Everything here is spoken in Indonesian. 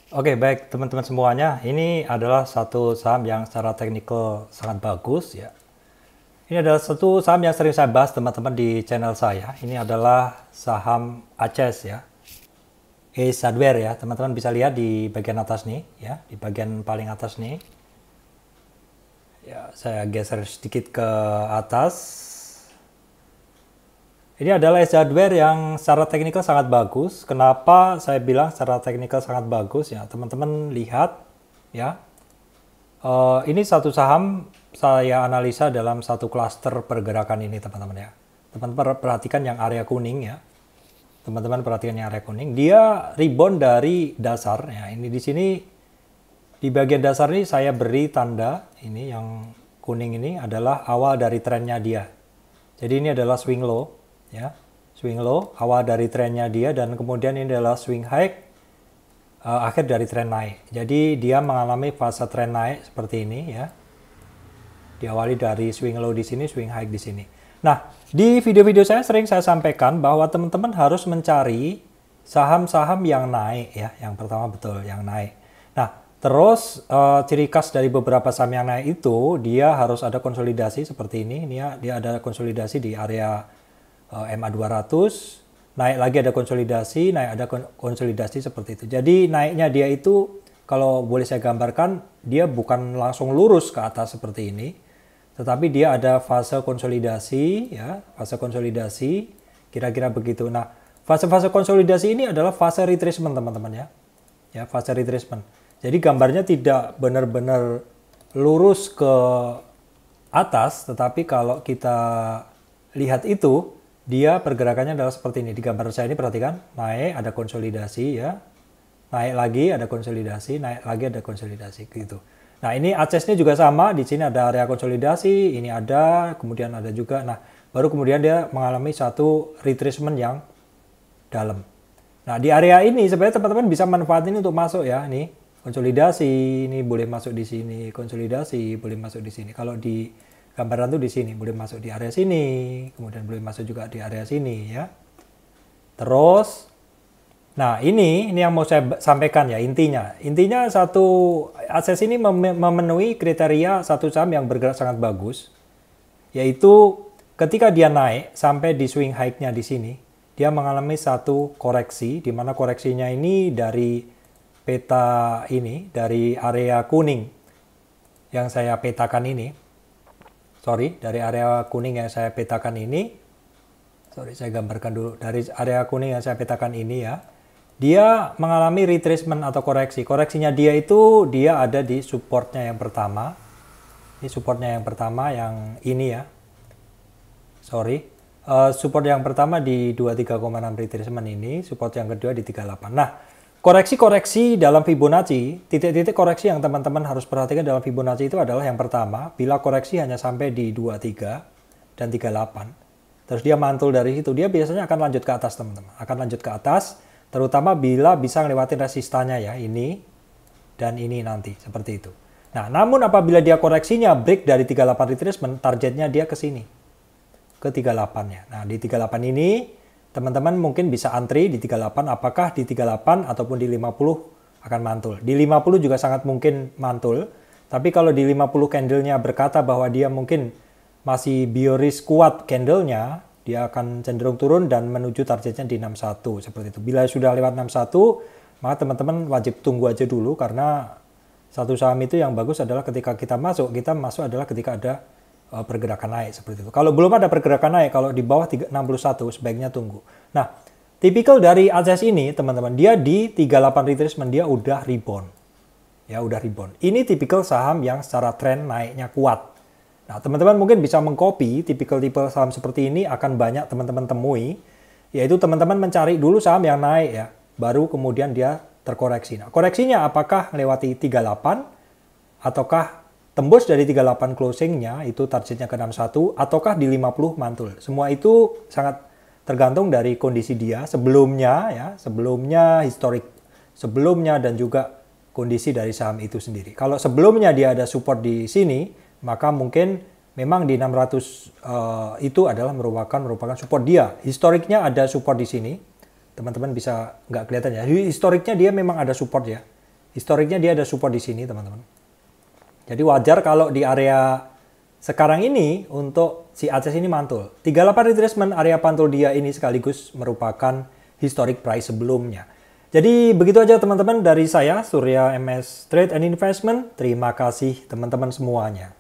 Oke, baik teman-teman semuanya. Ini adalah satu saham yang secara teknikal sangat bagus ya. Ini adalah satu saham yang sering saya bahas teman-teman di channel saya. Ini adalah saham ACES ya. Ace Hardware ya. Teman-teman bisa lihat di bagian atas nih ya, di bagian paling atas nih. Ya, saya geser sedikit ke atas. Ini adalah Ace Hardware yang secara teknikal sangat bagus. Kenapa saya bilang secara teknikal sangat bagus ya? Teman-teman lihat ya. Ini satu saham saya analisa dalam satu klaster pergerakan ini teman-teman ya. Teman-teman perhatikan yang area kuning ya. Teman-teman perhatikan yang area kuning. Dia rebound dari dasar ya. Ini di sini di bagian dasar ini saya beri tanda ini yang kuning ini adalah awal dari trennya dia. Jadi ini adalah swing low ya. Swing low awal dari trennya dia dan kemudian ini adalah swing high akhir dari tren naik. Jadi dia mengalami fase tren naik seperti ini ya. Diawali dari swing low di sini, swing high di sini. Nah, di video-video saya sering saya sampaikan bahwa teman-teman harus mencari saham-saham yang naik ya. Yang pertama betul yang naik. Nah, terus ciri khas dari beberapa saham yang naik itu dia harus ada konsolidasi seperti ini. Ini dia ada konsolidasi di area MA 200. Naik lagi ada konsolidasi, naik ada konsolidasi seperti itu. Jadi naiknya dia itu kalau boleh saya gambarkan dia bukan langsung lurus ke atas seperti ini, tetapi dia ada fase konsolidasi ya, fase konsolidasi kira-kira begitu. Nah, fase-fase konsolidasi ini adalah fase retracement teman-teman ya. Ya, fase retracement. Jadi gambarnya tidak benar-benar lurus ke atas, tetapi kalau kita lihat itu dia pergerakannya adalah seperti ini. Di gambar saya ini perhatikan, naik ada konsolidasi ya. Naik lagi ada konsolidasi, naik lagi ada konsolidasi gitu. Nah, ini ACES-nya juga sama, di sini ada area konsolidasi, ini ada, kemudian ada juga. Nah, baru kemudian dia mengalami satu retracement yang dalam. Nah, di area ini sebenarnya teman-teman bisa manfaatin untuk masuk ya, nih. Konsolidasi, ini boleh masuk di sini, konsolidasi boleh masuk di sini. Kalau di gambaran tuh di sini, boleh masuk di area sini, kemudian boleh masuk juga di area sini ya. Terus, nah ini yang mau saya sampaikan ya intinya. Intinya satu ACES ini memenuhi kriteria satu saham yang bergerak sangat bagus, yaitu ketika dia naik sampai di swing high-nya di sini, dia mengalami satu koreksi, di mana koreksinya ini dari peta ini, dari area kuning yang saya petakan ini. Dari area kuning yang saya petakan ini, saya gambarkan dulu. Dari area kuning yang saya petakan ini ya, dia mengalami retracement atau koreksi. Koreksinya dia itu, dia ada di supportnya yang pertama. Ini supportnya yang pertama, yang ini ya. Support yang pertama di 23,6 retracement ini, support yang kedua di 38. Nah, koreksi-koreksi dalam Fibonacci, titik-titik koreksi yang teman-teman harus perhatikan dalam Fibonacci itu adalah yang pertama, bila koreksi hanya sampai di 23 dan 38, terus dia mantul dari situ, dia biasanya akan lanjut ke atas teman-teman. Akan lanjut ke atas, terutama bila bisa ngelewatin resistannya ya, ini dan ini nanti, seperti itu. Nah, namun apabila dia koreksinya break dari 38 retracement, targetnya dia ke sini, ke 38-nya. Nah, di 38 ini, teman-teman mungkin bisa antri di 38, apakah di 38 ataupun di 50 akan mantul. Di 50 juga sangat mungkin mantul, tapi kalau di 50 candle-nya berkata bahwa dia mungkin masih bearish kuat candle-nya, dia akan cenderung turun dan menuju targetnya di 61, seperti itu. Bila sudah lewat 61, maka teman-teman wajib tunggu aja dulu, karena satu saham itu yang bagus adalah ketika kita masuk adalah ketika ada pergerakan naik seperti itu. Kalau belum ada pergerakan naik, kalau di bawah 61 sebaiknya tunggu. Nah, tipikal dari ACES ini teman-teman, dia di 38 retracement dia udah rebound. Ya, udah rebound. Ini tipikal saham yang secara tren naiknya kuat. Nah, teman-teman mungkin bisa mengcopy tipikal-tipikal saham seperti ini, akan banyak teman-teman temui, yaitu teman-teman mencari dulu saham yang naik ya, baru kemudian dia terkoreksi. Nah, koreksinya apakah melewati 38 ataukah tembus dari 38 closingnya, itu targetnya ke 61, ataukah di 50 mantul. Semua itu sangat tergantung dari kondisi dia sebelumnya, ya, sebelumnya, historik sebelumnya, dan juga kondisi dari saham itu sendiri. Kalau sebelumnya dia ada support di sini, maka mungkin memang di 600 itu adalah merupakan support dia. Historiknya ada support di sini. Teman-teman bisa nggak kelihatan ya. Historiknya dia memang ada support ya. Historiknya dia ada support di sini, teman-teman. Jadi wajar kalau di area sekarang ini untuk si ACS ini mantul. 38 retracement area pantul dia ini sekaligus merupakan historic price sebelumnya. Jadi begitu aja teman-teman dari saya, Surya MS Trade and Investment. Terima kasih teman-teman semuanya.